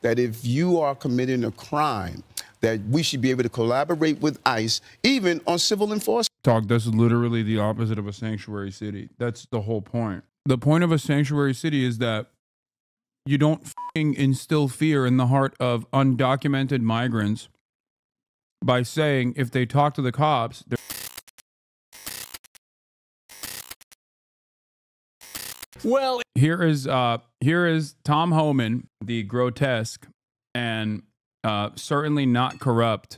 that if you are committing a crime, that we should be able to collaborate with ICE, even on civil enforcement. Talk, that's literally the opposite of a sanctuary city. That's the whole point. The point of a sanctuary city is that you don't f***ing instill fear in the heart of undocumented migrants by saying if they talk to the cops, they're... Well, here is Tom Homan, the grotesque and certainly not corrupt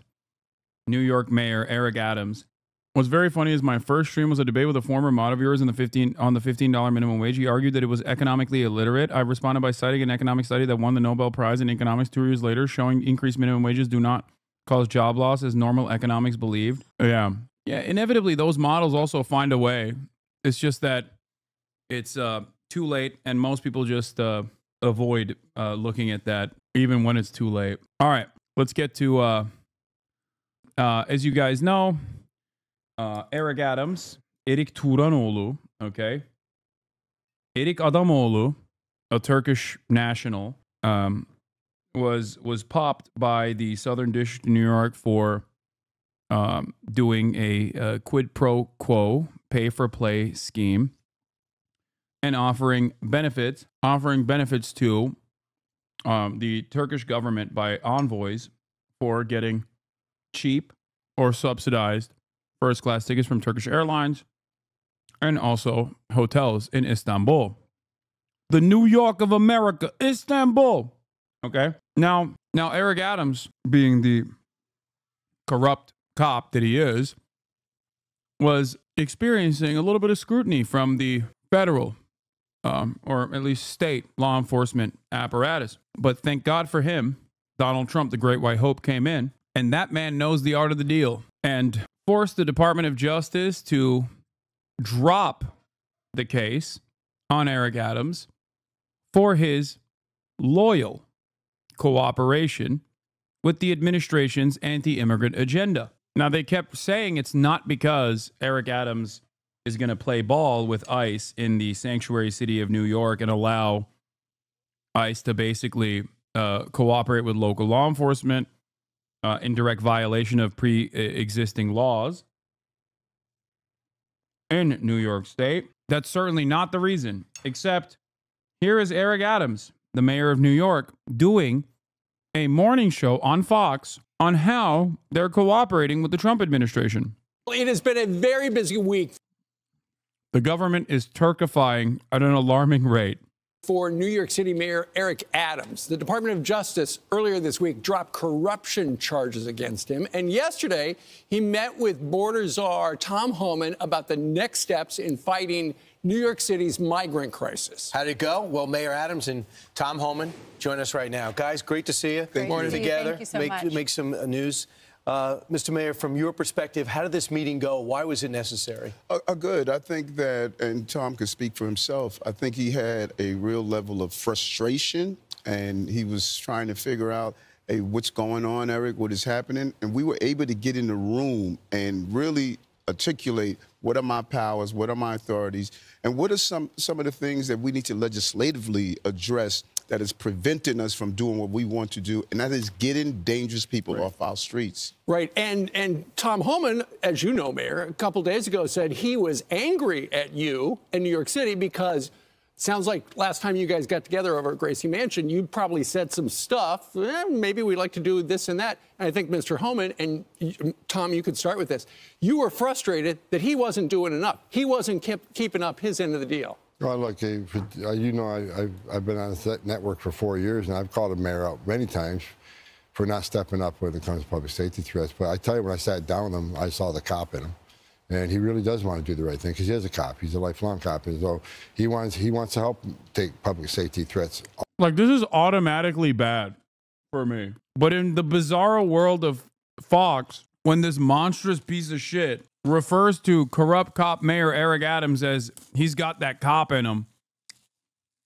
New York Mayor Eric Adams. What's very funny is my first stream was a debate with a former mod of yours on the $15 minimum wage. He argued that it was economically illiterate. I responded by citing an economic study that won the Nobel Prize in economics 2 years later, showing increased minimum wages do not cause job loss as normal economics believed. Yeah, inevitably those models also find a way. It's just that it's too late, and most people just avoid looking at that even when it's too late. All right, let's get to, as you guys know, Eric Adams, Erik Turanoğlu, okay? Erik Adamoğlu, a Turkish national, was popped by the Southern District of New York for doing a quid pro quo, pay-for-play scheme and offering benefits to the Turkish government by envoys for getting cheap or subsidized first-class tickets from Turkish Airlines and also hotels in Istanbul. The New York of America, Istanbul. Okay? Now Eric Adams, being the corrupt cop that he is, was experiencing a little bit of scrutiny from the federal or at least state law enforcement apparatus. But thank God for him, Donald Trump, the Great White Hope, came in, and that man knows the art of the deal and forced the Department of Justice to drop the case on Eric Adams for his loyal cooperation with the administration's anti-immigrant agenda. Now, they kept saying it's not because Eric Adams is going to play ball with ICE in the sanctuary city of New York and allow ICE to basically cooperate with local law enforcement in direct violation of pre-existing laws in New York State. That's certainly not the reason, except here is Eric Adams, the mayor of New York, doing a morning show on Fox on how they're cooperating with the Trump administration. it has been a very busy week. The government is Turkifying at an alarming rate. For New York City Mayor Eric Adams, the Department of Justice earlier this week dropped corruption charges against him. And yesterday, he met with border czar Tom Homan about the next steps in fighting New York City's migrant crisis. How'd it go? Well, Mayor Adams and Tom Homan join us right now. Guys, great to see you. Great to see you. Together. Thank you so much. Make some news. Mr. Mayor, from your perspective, how did this meeting go? Why was it necessary? Good. I think that, and Tom could speak for himself, I think he had a real level of frustration, and he was trying to figure out, hey, what's going on, Eric, what is happening? And we were able to get in the room and really articulate what are my powers, what are my authorities, and what are some of the things that we need to legislatively address that is preventing us from doing what we want to do, and that is getting dangerous people off our streets. Right. And Tom Homan, as you know, Mayor, a couple days ago said he was angry at you in New York City because it sounds like last time you guys got together over at Gracie Mansion, you probably said some stuff. Maybe we'd like to do this and that. And I think Mr. Homan, and Tom, you could start with this. You were frustrated that he wasn't doing enough. He wasn't keeping up his end of the deal. Well, look, you know, I've been on that network for 4 years, and I've called the mayor out many times for not stepping up when it comes to public safety threats. But I tell you, when I sat down with him, I saw the cop in him. And he really does want to do the right thing because he is a cop. He's a lifelong cop. And so he wants to help take public safety threats. Like, this is automatically bad for me. But in the bizarro world of Fox, when this monstrous piece of shit refers to corrupt cop Mayor Eric Adams as he's got that cop in him,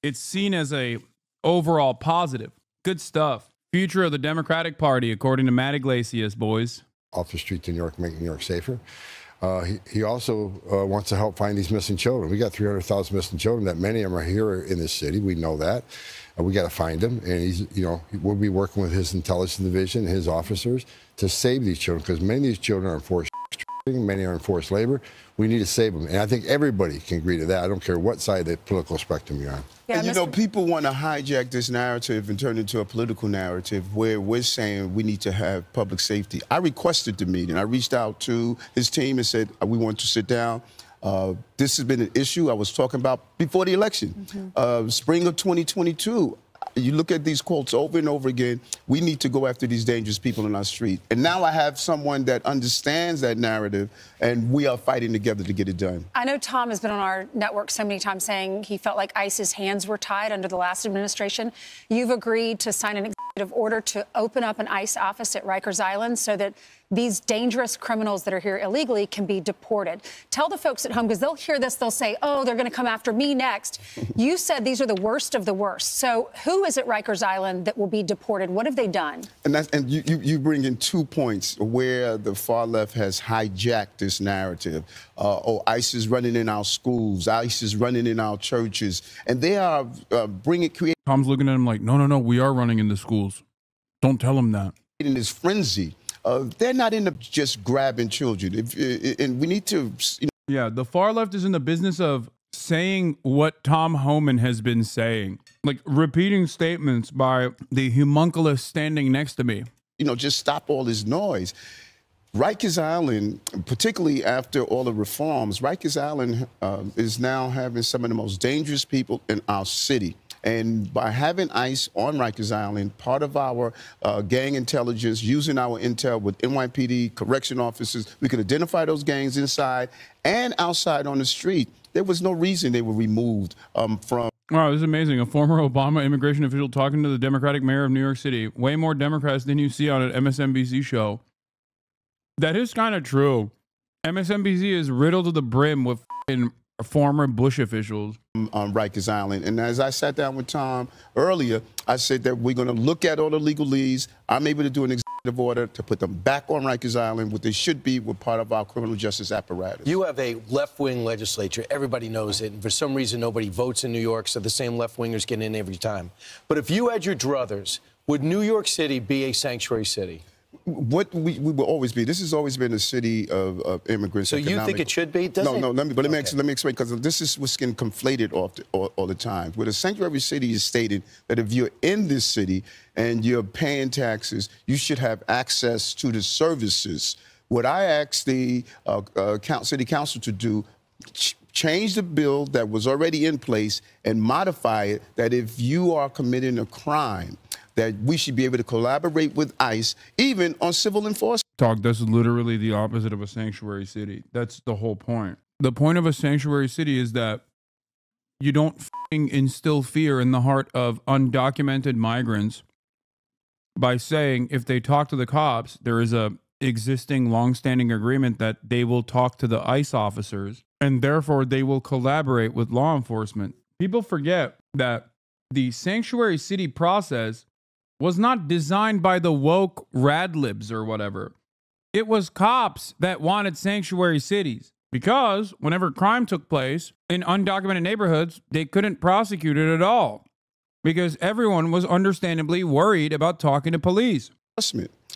it's seen as a overall positive. Good stuff. Future of the Democratic Party, according to Matt Iglesias, boys. Off the streets in New York, making New York safer. He also wants to help find these missing children. We got 300,000 missing children, that many of them are here in this city. We know that. We got to find him, and he's, you know, we'll be working with his intelligence division, his officers, to save these children, because many of these children are in forced training, many are in forced labor. We need to save them, and I think everybody can agree to that. I don't care what side of the political spectrum you're on. Yeah, and you know, people want to hijack this narrative and turn it into a political narrative where we're saying we need to have public safety. I requested the meeting. I reached out to his team and said, we want to sit down. This has been an issue I was talking about before the election. Spring of 2022, you look at these quotes over and over again, we need to go after these dangerous people in our street. And now I have someone that understands that narrative, and we are fighting together to get it done. I know Tom has been on our network so many times saying he felt like ICE's hands were tied under the last administration. You've agreed to sign an executive order to open up an ICE office at Rikers Island so that these dangerous criminals that are here illegally can be deported. Tell the folks at home, because they'll hear this, they'll say, oh, they're going to come after me next. You said these are the worst of the worst. So who is at Rikers Island that will be deported? What have they done? And you bring in 2 points where the far left has hijacked this narrative. Oh, ICE is running in our schools. ICE is running in our churches. And they are creating Tom's looking at him like, no, we are running in the schools. Don't tell him that. In this frenzy. They're not into just grabbing children. And we need to... Yeah, the far left is in the business of saying what Tom Homan has been saying. Like repeating statements by the homunculus standing next to me. You know, just stop all this noise. Rikers Island, particularly after all the reforms, Rikers Island is now having some of the most dangerous people in our city. And by having ICE on Rikers Island, part of our gang intelligence, using our intel with NYPD, correction officers, we could identify those gangs inside and outside on the street. There was no reason they were removed from... Wow, this is amazing. A former Obama immigration official talking to the Democratic mayor of New York City. Way more Democrats than you see on an MSNBC show. That is kind of true. MSNBC is riddled to the brim with former Bush officials on Rikers Island. And as I sat down with Tom earlier, I said that we're going to look at all the legalese. I'm able to do an executive order to put them back on Rikers Island, what they should be with part of our criminal justice apparatus. You have a left-wing legislature. Everybody knows it. And for some reason, nobody votes in New York, so the same left-wingers get in every time. But if you had your druthers, would New York City be a sanctuary city? What we will always be. This has always been a city of immigrants. So you think it should be? Doesn't no. Let me explain, because this is what's getting conflated all the time. Where the sanctuary city is stated that if you're in this city and you're paying taxes, you should have access to the services. What I asked the city council to do, change the bill that was already in place and modify it, that if you are committing a crime, that we should be able to collaborate with ICE, even on civil enforcement. Talk, that's literally the opposite of a sanctuary city. That's the whole point. The point of a sanctuary city is that you don't instill fear in the heart of undocumented migrants by saying if they talk to the cops, there is a existing longstanding agreement that they will talk to the ICE officers, and therefore they will collaborate with law enforcement. People forget that the sanctuary city process was not designed by the woke radlibs or whatever. It was cops that wanted sanctuary cities because whenever crime took place in undocumented neighborhoods, they couldn't prosecute it at all because everyone was understandably worried about talking to police.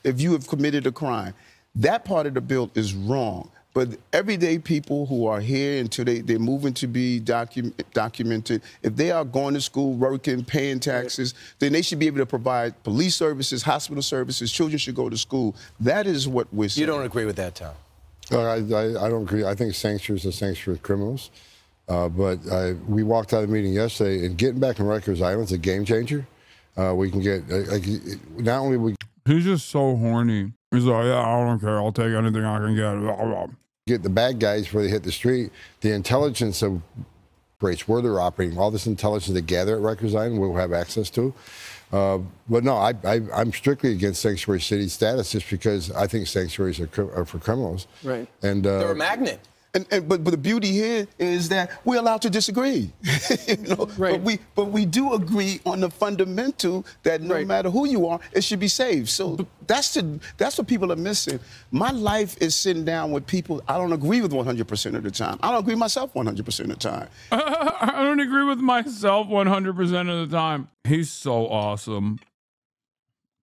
If you have committed a crime, that part of the bill is wrong. But everyday people who are here until they're moving to be documented, if they are going to school, working, paying taxes, then they should be able to provide police services, hospital services. Children should go to school. That is what we're saying. You don't agree with that, Tom? I don't agree. I think sanctuaries are sanctuary criminals. But we walked out of the meeting yesterday, and getting back on Rikers Island is a game changer. We can get, not only we... He's just so horny. He's like, yeah, I don't care. I'll take anything I can get. Get the bad guys before they hit the street. The intelligence of rates, where they're operating, all this intelligence they gather at Rikers Island, we'll have access to. But no, I'm strictly against sanctuary city status just because I think sanctuaries are for criminals. Right. And they're a magnet. But the beauty here is that we're allowed to disagree. You know? Right. But we do agree on the fundamental that no matter who you are, it should be saved. So that's what people are missing. My life is sitting down with people I don't agree with 100% of the time. I don't agree with myself 100% of the time. I don't agree with myself 100% of the time. He's so awesome.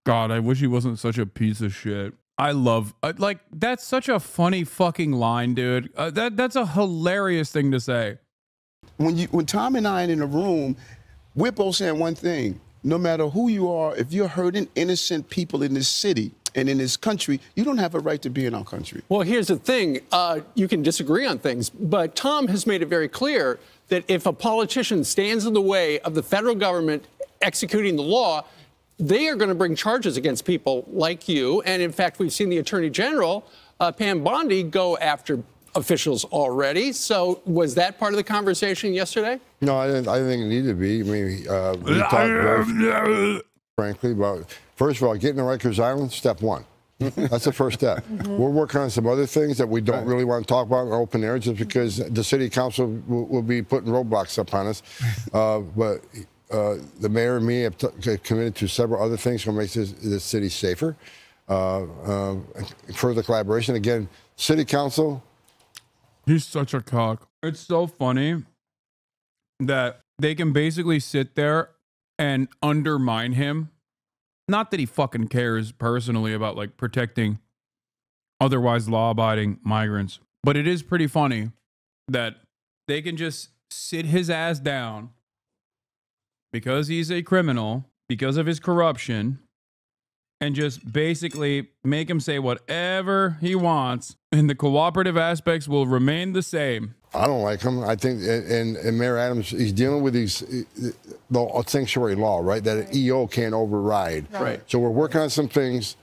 God, I wish he wasn't such a piece of shit. I love, like, that's such a funny fucking line, dude. That's a hilarious thing to say. When Tom and I are in a room, we're both saying one thing. No matter who you are, if you're hurting innocent people in this city and in this country, you don't have a right to be in our country. Well, here's the thing. You can disagree on things, but Tom has made it very clear that if a politician stands in the way of the federal government executing the law, they are going to bring charges against people like you. And in fact, we've seen the Attorney General, Pam Bondi, go after officials already. So was that part of the conversation yesterday? No, I didn't think it needed to be. I mean, we talked very frankly about, first of all, getting to Rikers Island, step one. That's the first step. We're working on some other things that we don't really want to talk about in open air just because the city council will be putting roadblocks up on us. But the mayor and me have committed to several other things to make this city safer. Further collaboration. Again, city council. He's such a cock. It's so funny that they can basically sit there and undermine him. Not that he fucking cares personally about like protecting otherwise law-abiding migrants, but it is pretty funny that they can just sit his ass down because he's a criminal, because of his corruption, and just basically make him say whatever he wants, and the cooperative aspects will remain the same. I don't like him. I think, and Mayor Adams, he's dealing with the sanctuary law, right? That an EO can't override. Right. So we're working on some things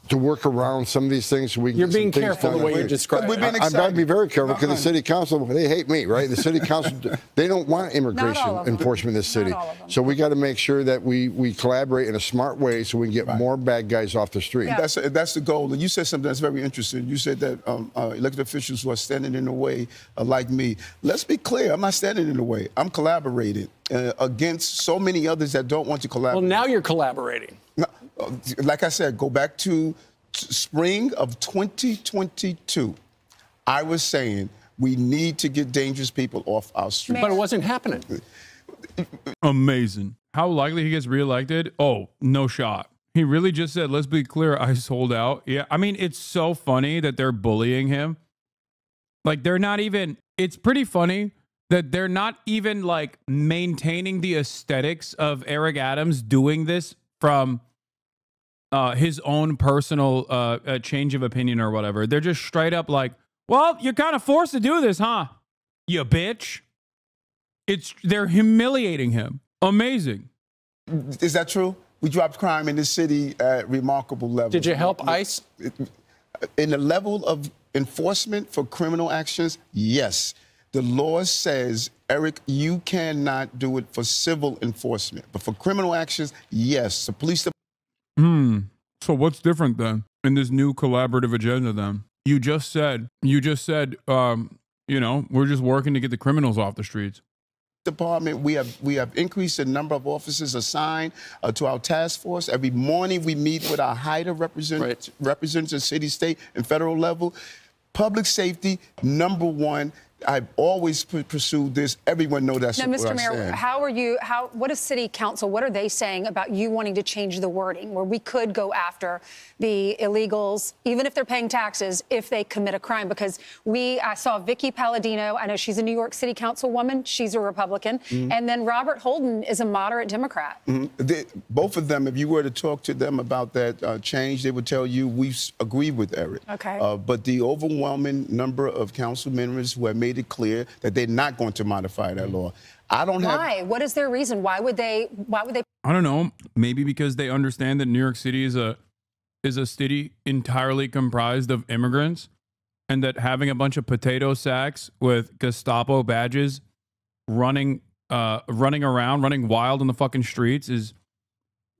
to work around some of these things. So we can You're get some being things careful done. the way you describe it. I've got to be very careful because the city council, they hate me, right? The city council, they don't want immigration enforcement in this city. So we got to make sure that we collaborate in a smart way so we can get more bad guys off the street. Yeah. That's the goal. And you said something that's very interesting. You said that elected officials who are standing in the way are like me. Let's be clear. I'm not standing in the way. I'm collaborating against so many others that don't want to collaborate. Well, now you're collaborating. Like I said, go back to spring of 2022. I was saying we need to get dangerous people off our streets. But it wasn't happening. Amazing. How likely he gets reelected? Oh, no shot. He really just said, let's be clear, I sold out. Yeah, I mean, it's so funny that they're bullying him. Like, they're not even, it's pretty funny that they're not even, like, maintaining the aesthetics of Eric Adams doing this from his own personal change of opinion or whatever. They're just straight up like, well, you're kind of forced to do this, huh? You bitch. They're humiliating him. Amazing. Is that true? We dropped crime in this city at remarkable levels. Did you help ICE? In the level of enforcement for criminal actions, yes. The law says, Eric, you cannot do it for civil enforcement. But for criminal actions, yes. The police department. So what's different then in this new collaborative agenda then? You just said, you know, we're just working to get the criminals off the streets. Department, we have increased the number of officers assigned to our task force. Every morning we meet with our HIDA representatives, city, state, and federal level. Public safety, number one. I've always pursued this. Everyone knows that's now, what Mr. I Mayor, stand. what is City Council, what are they saying about you wanting to change the wording where we could go after the illegals, even if they're paying taxes, if they commit a crime? Because I saw Vicky Palladino. I know she's a New York City Councilwoman. She's a Republican. And then Robert Holden is a moderate Democrat. Both of them, if you were to talk to them about that change, they would tell you we agree with Eric. Okay. But the overwhelming number of council members who have made it clear that they're not going to modify that law. I don't have. Why? What is their reason? Why would they? I don't know. Maybe because they understand that New York City is a city entirely comprised of immigrants, and that having a bunch of potato sacks with Gestapo badges running around, running wild in the fucking streets is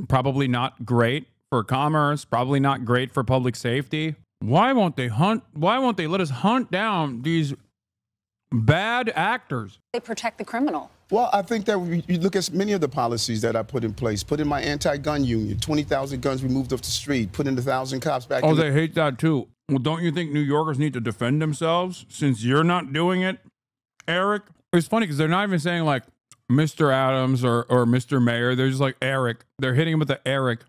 probably not great for commerce, probably not great for public safety. Why won't they let us hunt down these bad actors? They protect the criminal. Well, I think that you look at many of the policies that I put in place. Put in my anti-gun union, 20,000 guns removed off the street, put in 1,000 cops back. Oh, they hate that too. Well, don't you think New Yorkers need to defend themselves since you're not doing it, Eric? It's funny because they're not even saying like Mr. Adams or Mr. Mayor. They're just like Eric. They're hitting him with the Eric.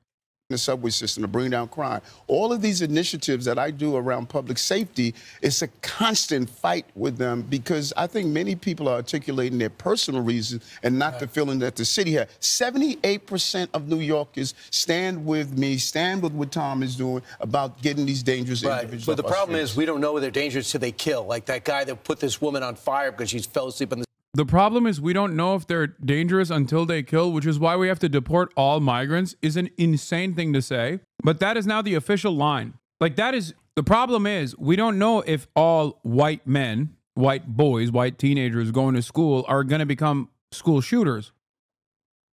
The subway system to bring down crime. All of these initiatives that I do around public safety, it's a constant fight with them because I think many people are articulating their personal reasons and not the feeling that the city has. 78% of New Yorkers stand with me, stand with what Tom is doing about getting these dangerous individuals. But the problem is we don't know they're dangerous till they kill. Like that guy that put this woman on fire because she fell asleep on the... The problem is we don't know if they're dangerous until they kill, which is why we have to deport all migrants, is an insane thing to say. But that is now the official line. Like that is, the problem is we don't know if all white men, white boys, white teenagers going to school are going to become school shooters.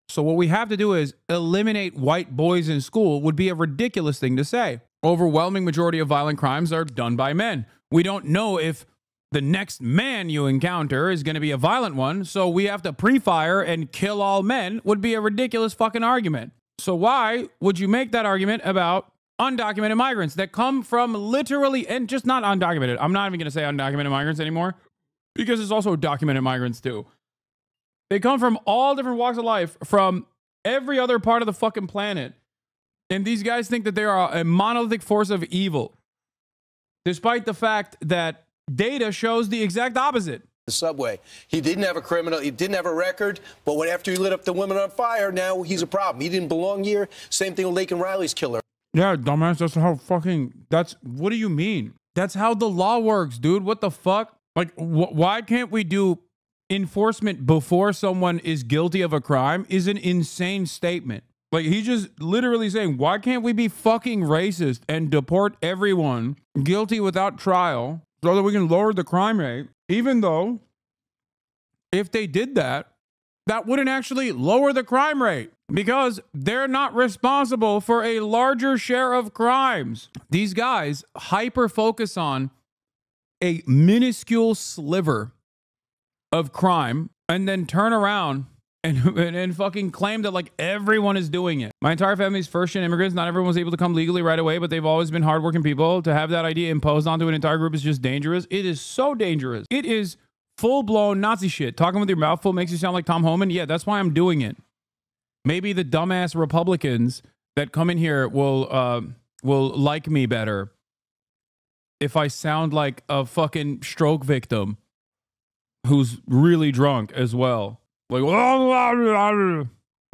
So what we have to do is eliminate white boys in school would be a ridiculous thing to say. Overwhelming majority of violent crimes are done by men. We don't know if the next man you encounter is going to be a violent one, so we have to pre-fire and kill all men would be a ridiculous fucking argument. So why would you make that argument about undocumented migrants that come from literally, and just not undocumented. I'm not even going to say undocumented migrants anymore because it's also documented migrants too. They come from all different walks of life, from every other part of the fucking planet. And these guys think that they are a monolithic force of evil, despite the fact that data shows the exact opposite. The subway. He didn't have a criminal. He didn't have a record. But when after he lit up the women on fire, now he's a problem. He didn't belong here. Same thing with Laken Riley's killer. Yeah, dumbass. That's how fucking. That's what do you mean? That's how the law works, dude. What the fuck? Like, why can't we do enforcement before someone is guilty of a crime? Is an insane statement. Like, he's just literally saying, why can't we be fucking racist and deport everyone guilty without trial so that we can lower the crime rate? Even though if they did that, that wouldn't actually lower the crime rate because they're not responsible for a larger share of crimes. These guys hyper focus on a minuscule sliver of crime and then turn around and fucking claim that like everyone is doing it. My entire family's first-gen immigrants. Not everyone was able to come legally right away, but they've always been hardworking people. To have that idea imposed onto an entire group is just dangerous. It is so dangerous. It is full-blown Nazi shit. Talking with your mouth full makes you sound like Tom Homan. Yeah, that's why I'm doing it. Maybe the dumbass Republicans that come in here will like me better if I sound like a fucking stroke victim who's really drunk as well. Like,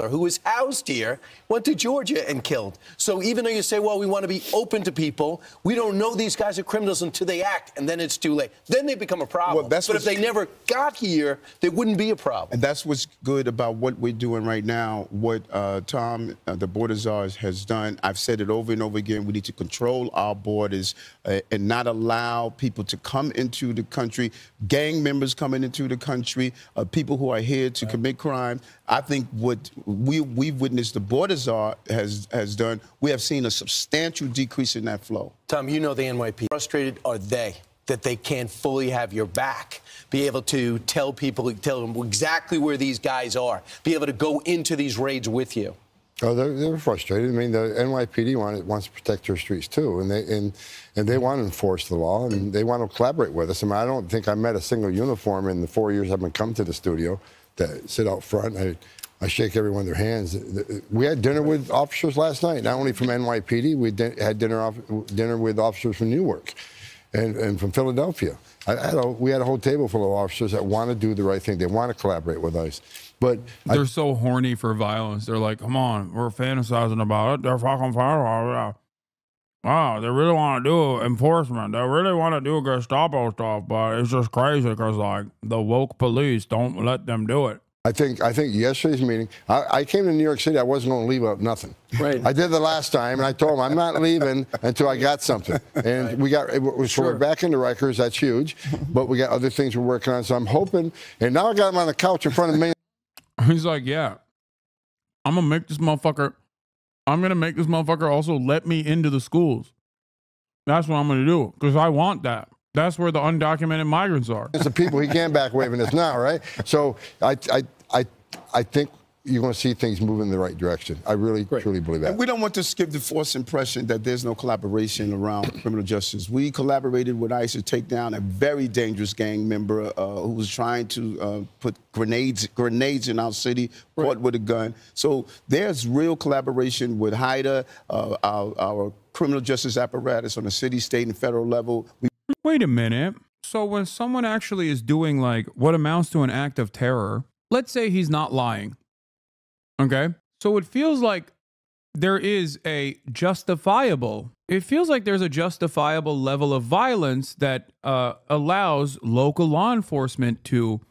who was housed here, went to Georgia and killed. So even though you say, well, we want to be open to people, we don't know these guys are criminals until they act, and then it's too late. Then they become a problem. Well, but if they never got here, there wouldn't be a problem. And that's what's good about what we're doing right now, what Tom, the border czar, has done. I've said it over and over again. We need to control our borders and not allow people to come into the country, gang members coming into the country, people who are here to commit crime. I think what we've witnessed the border czar has done, we have seen a substantial decrease in that flow. Tom, you know the NYPD. Frustrated are they that they can't fully have your back, be able to tell them exactly where these guys are, be able to go into these raids with you? Oh, they're frustrated. I mean, the NYPD wants to protect their streets too, and they want to enforce the law, and they want to collaborate with us. I mean, I don't think I met a single uniform in the 4 years I've been coming to the studio that sit out front. I shake everyone their hands. We had dinner with officers last night, not only from NYPD. We had dinner with officers from Newark and from Philadelphia. We had a whole table full of officers that want to do the right thing. They want to collaborate with us. But they're so horny for violence. They're like, come on, we're fantasizing about it. They're fucking fire. Wow, they really want to do enforcement. They really want to do Gestapo stuff, but it's just crazy because, like, the woke police don't let them do it. I think yesterday's meeting, I came to New York City, I wasn't going to leave out nothing. Right. I did the last time, and I told them I'm not leaving until I got something. And we're back into Rikers, that's huge, but we got other things we're working on, so I'm hoping, and now I got him on the couch in front of me. He's like, yeah, I'm going to make this motherfucker also let me into the schools. That's what I'm going to do because I want that. That's where the undocumented migrants are. It's the people he can back waving this now, right? So I think you're going to see things move in the right direction. I really, truly believe that. And we don't want to give the false impression that there's no collaboration around criminal justice. We collaborated with ICE to take down a very dangerous gang member who was trying to put grenades in our city, caught with a gun. So there's real collaboration with HIDA, our criminal justice apparatus on the city, state, and federal level. Wait a minute. So when someone actually is doing like what amounts to an act of terror, let's say he's not lying. Okay. So it feels like there is a justifiable level of violence that allows local law enforcement to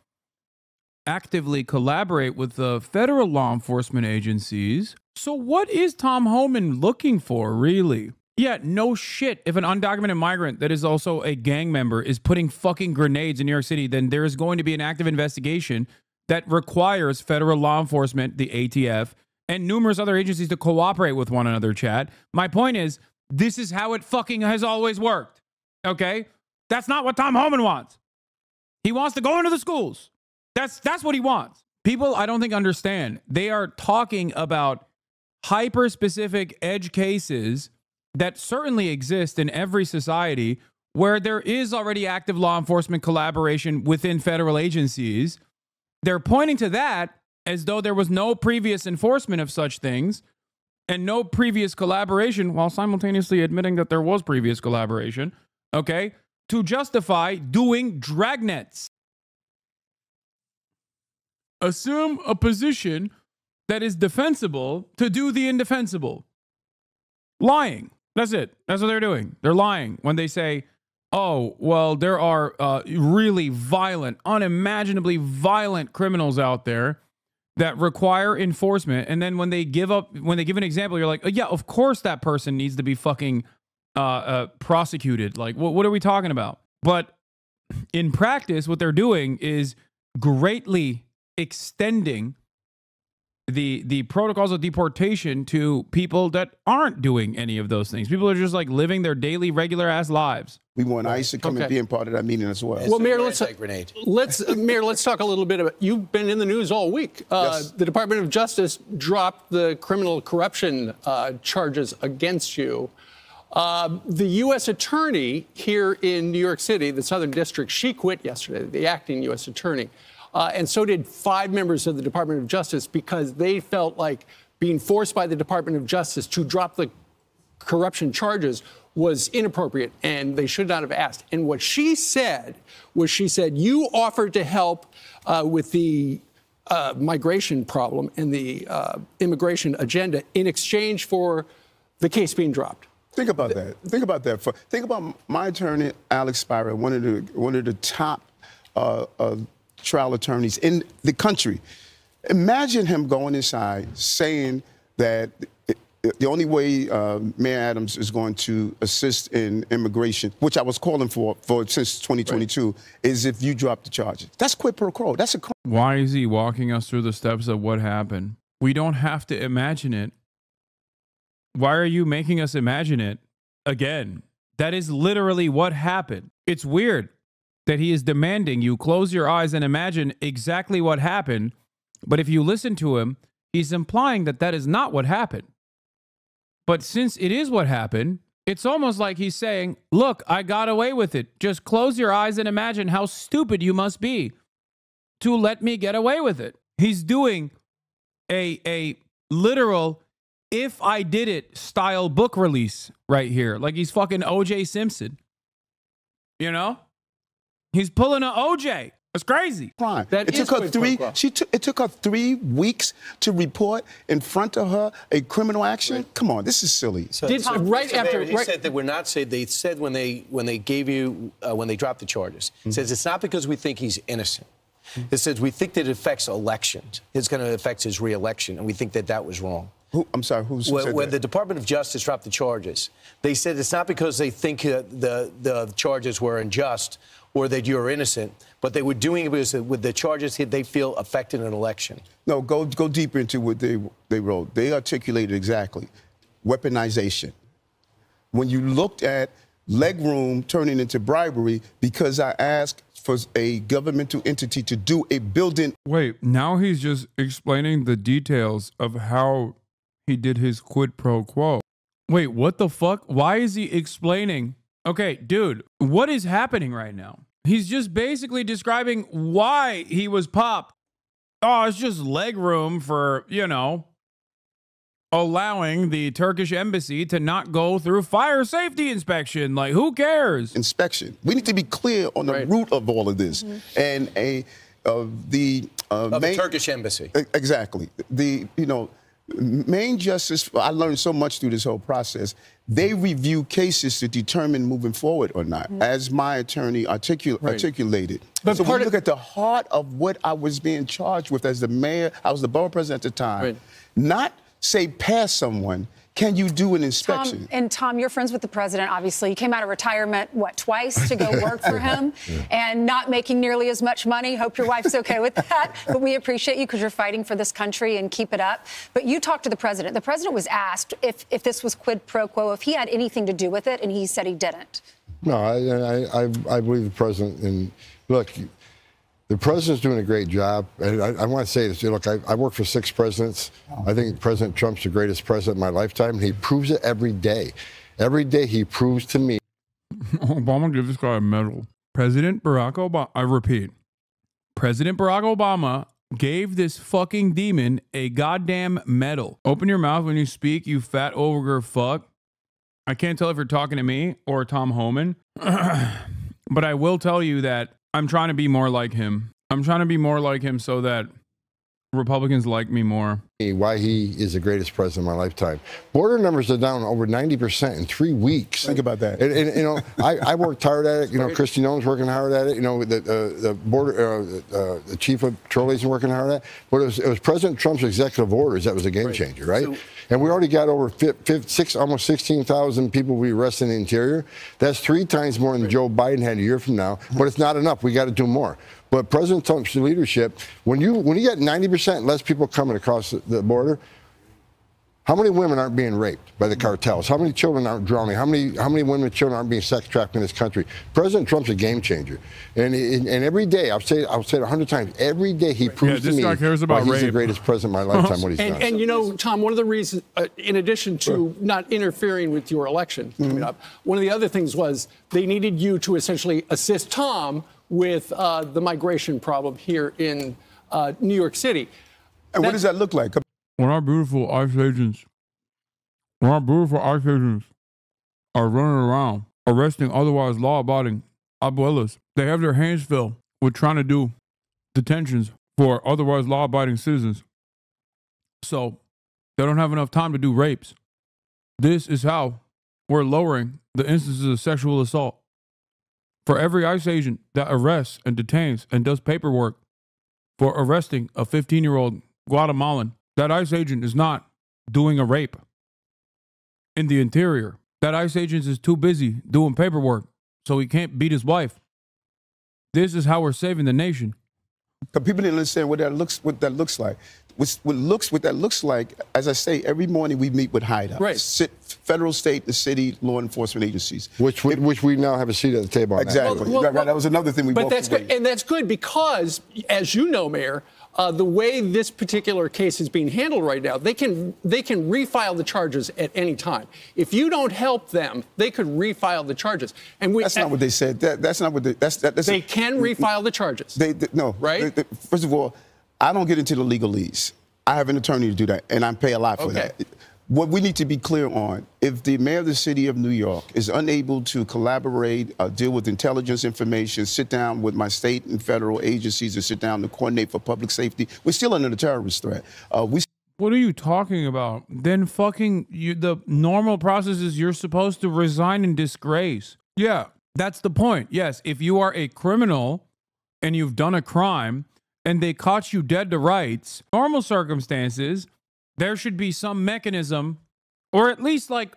actively collaborate with the federal law enforcement agencies. So what is Tom Homan looking for, really? Yeah, no shit. If an undocumented migrant that is also a gang member is putting fucking grenades in New York City, then there is going to be an active investigation that requires federal law enforcement, the ATF, and numerous other agencies to cooperate with one another, Chad. My point is, this is how it fucking has always worked, okay? That's not what Tom Homan wants. He wants to go into the schools. That's what he wants. People, I don't think, understand. They are talking about hyper-specific edge cases that certainly exist in every society where there is already active law enforcement collaboration within federal agencies. They're pointing to that as though there was no previous enforcement of such things and no previous collaboration, while simultaneously admitting that there was previous collaboration, okay, to justify doing dragnets. Assume a position that is defensible to do the indefensible. Lying. That's it. That's what they're doing. They're lying when they say, oh, well, there are really violent, unimaginably violent criminals out there that require enforcement. And then when they give an example, you're like, oh, yeah, of course that person needs to be fucking prosecuted. Like, what are we talking about? But in practice, what they're doing is greatly extending the protocols of deportation to people that aren't doing any of those things. People are just like living their daily, regular ass lives. We want ICE to come and be a part of that meeting as well. Well, Mayor, let's talk a little bit about, you've been in the news all week. Yes. The Department of Justice dropped the criminal corruption charges against you. The U.S. attorney here in New York City, the Southern District, she quit yesterday, the acting U.S. attorney. And so did 5 members of the Department of Justice because they felt like being forced by the Department of Justice to drop the corruption charges was inappropriate and they should not have asked. And what she said was, she said, you offered to help with the migration problem and the immigration agenda in exchange for the case being dropped. Think about that. Think about that. Think about my attorney, Alex Spira, one of the top trial attorneys in the country. Imagine him going inside saying that the only way Mayor Adams is going to assist in immigration, which I was calling for since 2022, is if you drop the charges. That's quid pro quo. That's a crime. Why is he walking us through the steps of what happened? We don't have to imagine it. Why are you making us imagine it again? That is literally what happened. It's weird that he is demanding you close your eyes and imagine exactly what happened. But if you listen to him, he's implying that that is not what happened. But since it is what happened, it's almost like he's saying, look, I got away with it. Just close your eyes and imagine how stupid you must be to let me get away with it. He's doing a literal if I did it style book release right here. Like he's fucking O.J. Simpson. You know? He's pulling an OJ. It's crazy. Crime. It took her 3 weeks to report in front of her a criminal action. Right. Come on, this is silly. They said that we're not saying. They said when they gave you when they dropped the charges, it says it's not because we think he's innocent. It says we think that it affects elections. It's going to affect his re-election, and we think that that was wrong. I'm sorry, who said that? When the Department of Justice dropped the charges, they said it's not because they think the charges were unjust or that you're innocent, but they were doing it because with the charges they feel affected an election. No, go deeper into what they wrote. They articulated exactly weaponization. When you looked at legroom turning into bribery because I asked for a governmental entity to do a building. Wait, now he's just explaining the details of how he did his quid pro quo. Wait, what the fuck? Why is he explaining? Okay, dude, what is happening right now? He's just basically describing why he was popped. Oh, it's just leg room for, you know, allowing the Turkish embassy to not go through fire safety inspection. Like, who cares? Inspection. We need to be clear on the root of all of this. And the Turkish embassy. Exactly. The, you know, main justice, I learned so much through this whole process. They review cases to determine moving forward or not, as my attorney articulated. But so we look at the heart of what I was being charged with as the mayor. I was the borough president at the time. Not say pass someone. Can you do an inspection? Tom, you're friends with the president, obviously. You came out of retirement, what, twice to go work for him and not making nearly as much money. Hope your wife's okay with that. But we appreciate you because you're fighting for this country and keep it up. But you talked to the president. The president was asked if this was quid pro quo, if he had anything to do with it, and he said he didn't. No, I believe the president. And look, the president's doing a great job. And I want to say this. Look, I worked for 6 presidents. I think President Trump's the greatest president in my lifetime. And he proves it every day. Every day he proves to me. Obama give this guy a medal. President Barack Obama, I repeat, President Barack Obama gave this fucking demon a goddamn medal. Open your mouth when you speak, you fat ogre fuck. I can't tell if you're talking to me or Tom Homan. But I will tell you that I'm trying to be more like him. I'm trying to be more like him so that Republicans like me more. Why he is the greatest president of my lifetime. Border numbers are down over 90% in 3 weeks. Think about that. And you know, I worked hard at it. You know, Christy Nolan's working hard at it. You know, the border, the chief of patrol agent working hard at it. But it was President Trump's executive orders that was a game changer, right? So, and we already got over almost 16,000 people we arrested in the interior. That's 3 times more than Joe Biden had a year from now. But it's not enough. We got to do more. But President Trump's leadership, when you get 90% less people coming across the border, how many women aren't being raped by the cartels? How many children aren't drowning? How many women and children aren't being sex trafficked in this country? President Trump's a game changer, and every day I'll say it 100 times. Every day he proves to me why he's the greatest president of my lifetime. What he's done. And you know, Tom, one of the reasons, in addition to not interfering with your election coming up, one of the other things was they needed you to essentially assist Tom with the migration problem here in New York City. And what does that look like? When our beautiful ICE agents are running around arresting otherwise law-abiding abuelas, they have their hands filled with trying to do detentions for otherwise law-abiding citizens. So they don't have enough time to do rapes. This is how we're lowering the instances of sexual assault. For every ICE agent that arrests and detains and does paperwork for arresting a 15-year-old Guatemalan, that ICE agent is not doing a rape in the interior. That ICE agent is too busy doing paperwork, so he can't beat his wife. This is how we're saving the nation. But people didn't understand what that looks like. What that looks like, as I say, every morning we meet with hideouts, federal, state, and city law enforcement agencies, which we now have a seat at the table on. Exactly. Well, that was another thing we. But that's good, and that's good because, as you know, Mayor, the way this particular case is being handled right now, they can refile the charges at any time. If you don't help them, they could refile the charges. And that's not what they said. That's not what they. They can refile the charges. No. Right. First of all, I don't get into the legalese. I have an attorney to do that, and I pay a lot for that. What we need to be clear on, if the mayor of the city of New York is unable to collaborate, deal with intelligence information, sit down with my state and federal agencies and sit down to coordinate for public safety, we're still under the terrorist threat. What are you talking about? Then the normal process is you're supposed to resign in disgrace. Yeah, that's the point. Yes, if you are a criminal and you've done a crime and they caught you dead to rights, normal circumstances, there should be some mechanism, or at least like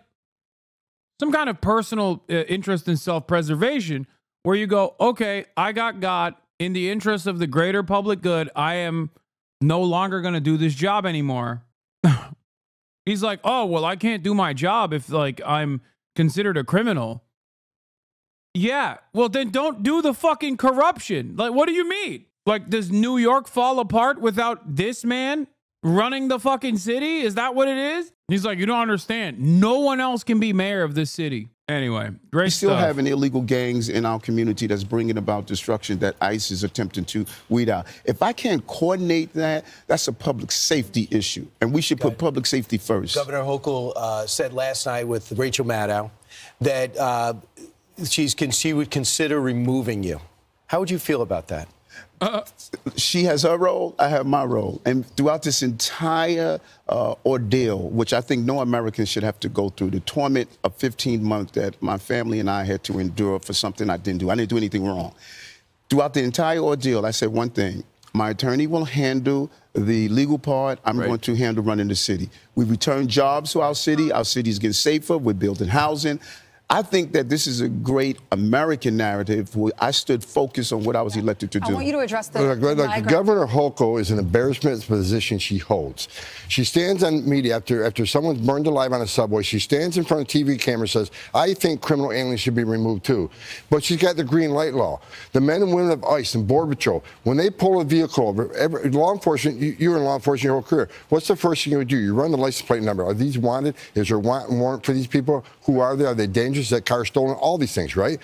some kind of personal interest in self-preservation, where you go, okay, I got in the interest of the greater public good, I am no longer going to do this job anymore. He's like, oh, well, I can't do my job if like I'm considered a criminal. Yeah, well then don't do the fucking corruption. Like, what do you mean? Like, does New York fall apart without this man running the fucking city? Is that what it is? He's like, you don't understand. No one else can be mayor of this city. Anyway, great stuff. We still having illegal gangs in our community that's bringing about destruction that ICE is attempting to weed out. If I can't coordinate that, that's a public safety issue, and we should put public safety first. Governor Hochul said last night with Rachel Maddow that she would consider removing you. How would you feel about that? She has her role, I have my role. And throughout this entire ordeal, which I think no American should have to go through, the torment of 15 months that my family and I had to endure for something I didn't do. I didn't do anything wrong. Throughout the entire ordeal, I said one thing. My attorney will handle the legal part. I'm going to handle running the city. We return jobs to our city. Our city is getting safer. We're building housing. I think that this is a great American narrative where I stood focused on what I was elected to do. I want you to address the Look, Governor Hochul is an embarrassment to the position she holds. She stands on media after someone's burned alive on a subway. She stands in front of TV camera and says, I think criminal aliens should be removed too. But she's got the green light law. The men and women of ICE and Border Patrol, when they pull a vehicle over, law enforcement, you're in law enforcement your whole career. What's the first thing you would do? You run the license plate number. Are these wanted? Is there a warrant for these people? Who are they? Are they dangerous? Is that car stolen? All these things, right?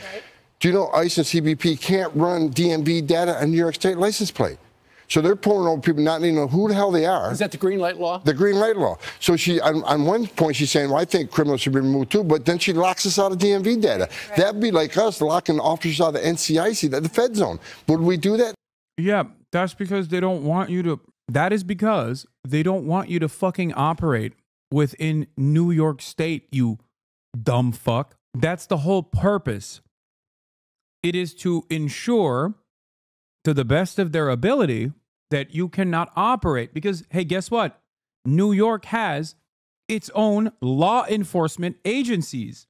Do you know ICE and CBP can't run DMV data on New York State license plate? So they're pulling over people not even know who the hell they are. Is that the green light law? The green light law. So she, on one point, she's saying, well, I think criminals should be removed too, but then she locks us out of DMV data. That'd be like us locking officers out of the NCIC, the Fed zone. Would we do that? Yeah, that's because they don't want you to. That is because they don't want you to fucking operate within New York State, you dumb fuck. That's the whole purpose. It is to ensure, to the best of their ability, that you cannot operate. Because, hey, guess what? New York has its own law enforcement agencies.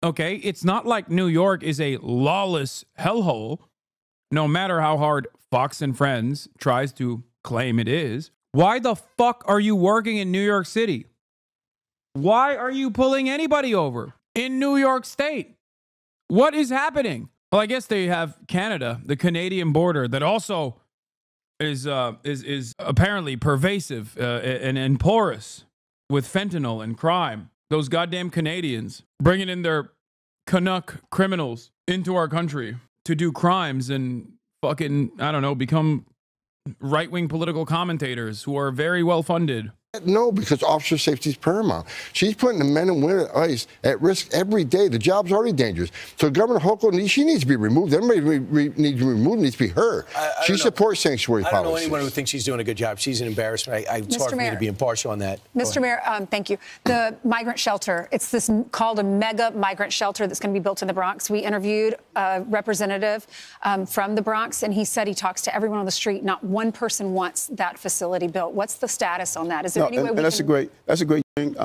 Okay? It's not like New York is a lawless hellhole, no matter how hard Fox and Friends tries to claim it is. Why the fuck are you working in New York City? Why are you pulling anybody over in New York State? What is happening? Well, I guess they have Canada, the Canadian border, that also is apparently pervasive and porous with fentanyl and crime. Those goddamn Canadians bringing in their Canuck criminals into our country to do crimes and fucking, I don't know, become right-wing political commentators who are very well funded. No, because officer safety is paramount. She's putting the men and women at ICE at risk every day. The job's already dangerous. So Governor Hochul, she needs to be removed. Everybody needs to be removed. Needs to be her. She supports sanctuary policies. I don't know anyone who thinks she's doing a good job. She's an embarrassment. It's hard for me to be impartial on that. Mr. Mayor, thank you. The migrant shelter, it's this called a mega migrant shelter that's going to be built in the Bronx. We interviewed a representative from the Bronx, and he said he talks to everyone on the street. Not one person wants that facility built. What's the status on that? Is there any way we can... That's a great thing.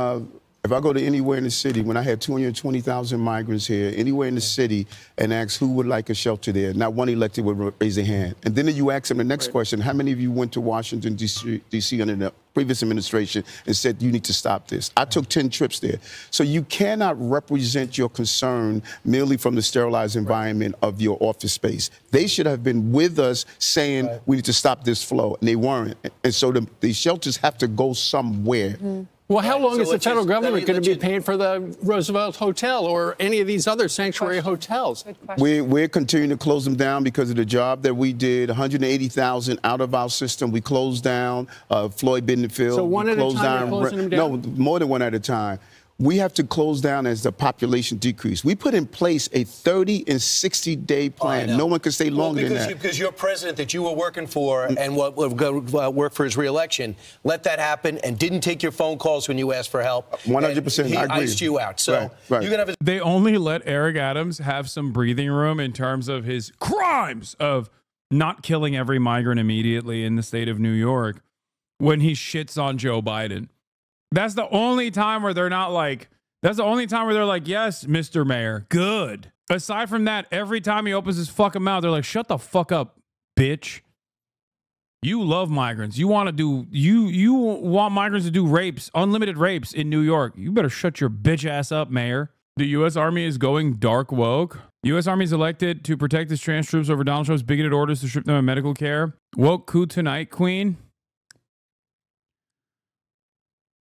If I go to anywhere in the city, when I had 220,000 migrants here, anywhere in the city, and ask who would like a shelter there, not one elected would raise their hand. And then you ask them the next question, how many of you went to Washington, D.C. under the previous administration and said you need to stop this? I took 10 trips there. So you cannot represent your concern merely from the sterilized environment of your office space. They should have been with us saying we need to stop this flow, and they weren't. And so the shelters have to go somewhere. Mm-hmm. Well, how long is the federal government going to be paying for the Roosevelt Hotel or any of these other sanctuary hotels? We're continuing to close them down because of the job that we did. 180,000 out of our system. We closed down Floyd Bentonville. So one at a time, you're closing them down? No, more than one at a time. We have to close down as the population decrease. We put in place a 30 and 60-day plan. No one can stay longer than that. Because your president that you were working for and worked for his re-election let that happen and didn't take your phone calls when you asked for help. 100%. He I agree. iced you out. So right. you can have They only let Eric Adams have some breathing room in terms of his crimes of not killing every migrant immediately in the state of New York when he shits on Joe Biden. That's the only time where they're not like, that's the only time where they're like, yes, Mr. Mayor, good. Aside from that, every time he opens his fucking mouth, they're like, shut the fuck up, bitch. You love migrants. You want to do, you want migrants to do rapes, unlimited rapes in New York. You better shut your bitch ass up, Mayor. The U.S. Army is going dark woke. U.S. Army is elected to protect its trans troops over Donald Trump's bigoted orders to strip them of medical care. Woke coup tonight, Queen.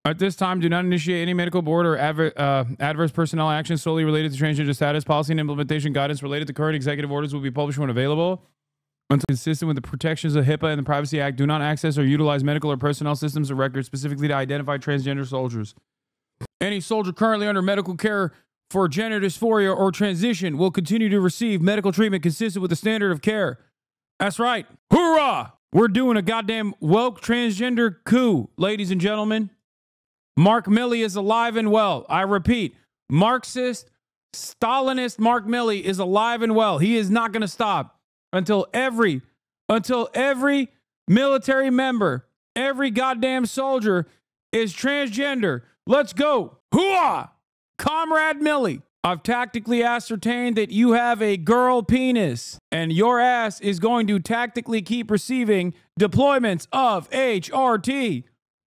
At this time, do not initiate any medical board or adverse personnel action solely related to transgender status. Policy and implementation guidance related to current executive orders will be published when available. Until consistent with the protections of HIPAA and the Privacy Act, do not access or utilize medical or personnel systems or records specifically to identify transgender soldiers. Any soldier currently under medical care for gender dysphoria or transition will continue to receive medical treatment consistent with the standard of care. That's right. Hoorah! We're doing a goddamn woke transgender coup, ladies and gentlemen. Mark Milley is alive and well. I repeat, Marxist, Stalinist Mark Milley is alive and well. He is not going to stop until every military member, every goddamn soldier is transgender. Let's go. Hooah! Comrade Milley, I've tactically ascertained that you have a girl penis, and your ass is going to tactically keep receiving deployments of HRT.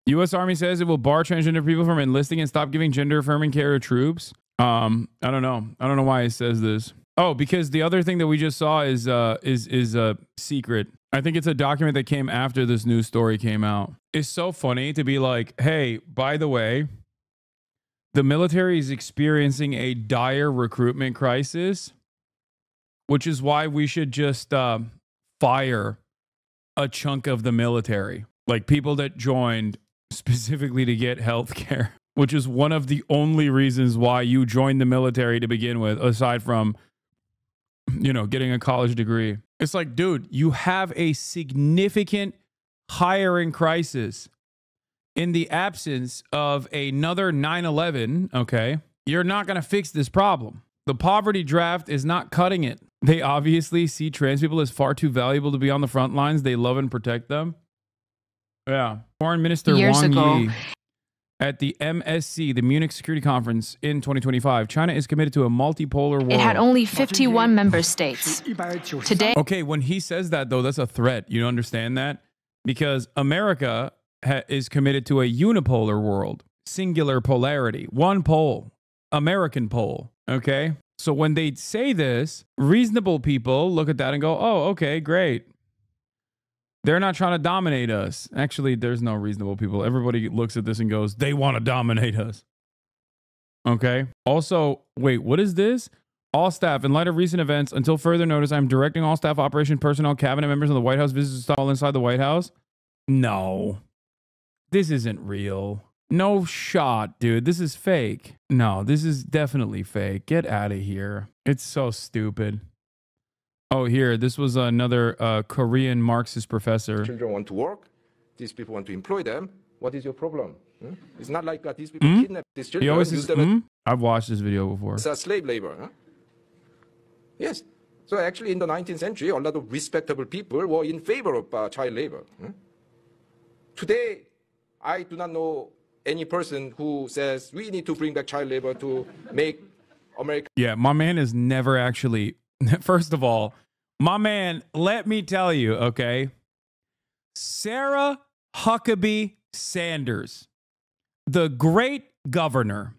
U.S. Army says it will bar transgender people from enlisting and stop giving gender-affirming care to troops. I don't know. I don't know why it says this. Oh, because the other thing that we just saw is a secret. I think it's a document that came after this news story came out. It's so funny to be like, hey, by the way, the military is experiencing a dire recruitment crisis, which is why we should just fire a chunk of the military, like people that joined specifically to get health care, which is one of the only reasons why you joined the military to begin with, aside from, you know, getting a college degree. It's like, dude, you have a significant hiring crisis. In the absence of another 9/11, okay, you're not going to fix this problem. The poverty draft is not cutting it. They obviously see trans people as far too valuable to be on the front lines. They love and protect them. Yeah. Foreign Minister Wang Yi at the MSC, the Munich Security Conference in 2025. China is committed to a multipolar world. It had only 51 member states. Today. Okay, when he says that, though, that's a threat. You understand that? Because America is committed to a unipolar world, singular polarity, one pole, American pole. Okay. So when they say this, reasonable people look at that and go, oh, okay, great. They're not trying to dominate us. Actually, there's no reasonable people. Everybody looks at this and goes, they want to dominate us. Okay. Also, wait, what is this? All staff, in light of recent events, until further notice, I'm directing all staff, operation personnel, cabinet members, and the White House visitors to stop all inside the White House. No. This isn't real. No shot, dude. This is fake. No, this is definitely fake. Get out of here. It's so stupid. Oh, here. This was another Korean Marxist professor. Children want to work. These people want to employ them. What is your problem? It's not like these people kidnap these children. He always says, I've watched this video before. It's a slave labor. Huh? Yes. So actually, in the 19th century, a lot of respectable people were in favor of child labor. Today, I do not know any person who says we need to bring back child labor to make America. Yeah, my man is never actually. First of all, my man, let me tell you, okay, Sarah Huckabee Sanders, the great governor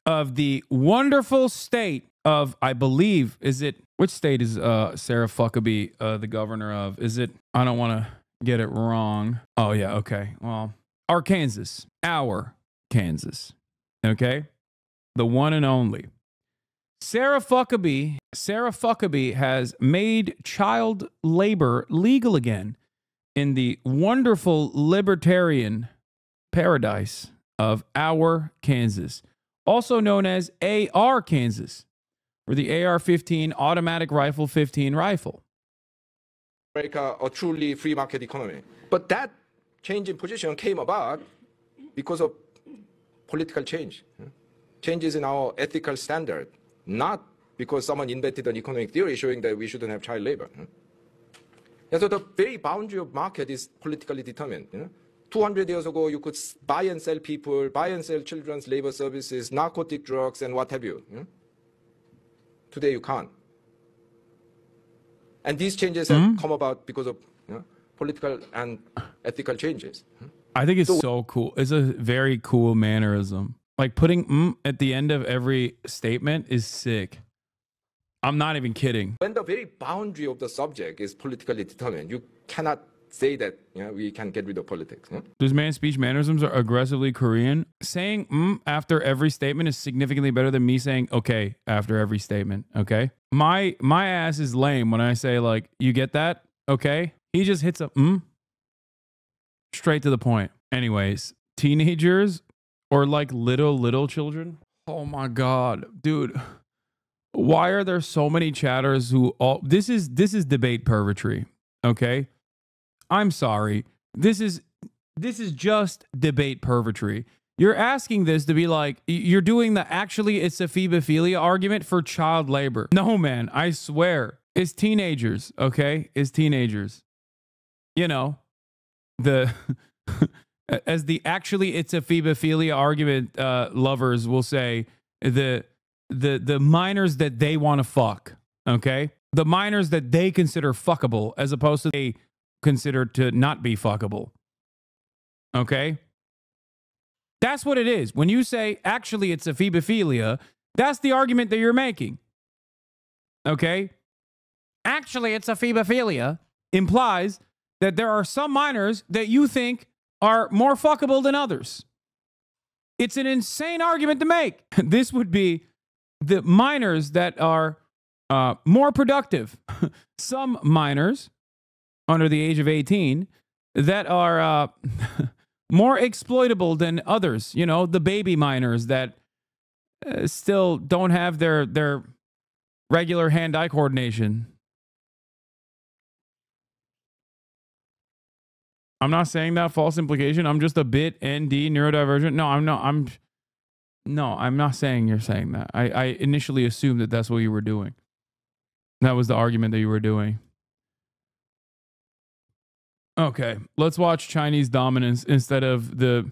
of the wonderful state of, I believe, which state is Sarah Huckabee the governor of? Is it, I don't want to get it wrong. Oh, yeah. Okay. Well, Arkansas, our Kansas. Okay. The one and only. Sarah Huckabee has made child labor legal again in the wonderful libertarian paradise of our Kansas, also known as AR Kansas, or the AR-15 automatic rifle 15 rifle. America a truly free market economy. But that change in position came about because of political change, changes in our ethical standard, not because someone invented an economic theory showing that we shouldn't have child labor. And so the very boundary of market is politically determined. 200 years ago, you could buy and sell people, buy and sell children's labor services, narcotic drugs, and what have you. Today, you can't. And these changes have come about because of political and ethical changes. I think it's so cool. It's a very cool mannerism. Like putting at the end of every statement is sick. I'm not even kidding. When the very boundary of the subject is politically determined, you cannot say that we can get rid of politics. This man's speech mannerisms are aggressively Korean. Saying after every statement is significantly better than me saying okay after every statement. Okay, my ass is lame when I say like, you get that? Okay, he just hits a straight to the point. Anyways, teenagers or like little children. Oh my god, dude. Why are there so many chatters who all this is debate purgatory, okay? I'm sorry. This is just debate purgatory. You're asking this to be like, you're doing the actually it's a phebophilia argument for child labor. No, man, I swear. It's teenagers, okay? It's teenagers. You know, the as the actually it's a phebophilia argument lovers will say, the minors that they want to fuck, okay? The minors that they consider fuckable as opposed to they consider to not be fuckable, okay? That's what it is. When you say, actually, it's a phebophilia, that's the argument that you're making, okay? Actually, it's a phebophilia implies that there are some minors that you think are more fuckable than others. It's an insane argument to make. This would be the minors that are more productive. Some minors under the age of 18 that are more exploitable than others. You know, the baby minors that still don't have their regular hand-eye coordination. I'm not saying that false implication. I'm just a bit ND neurodivergent. No, I'm not. I'm not saying you're saying that. I initially assumed that that's what you were doing. That was the argument that you were doing. Okay, let's watch Chinese dominance instead of the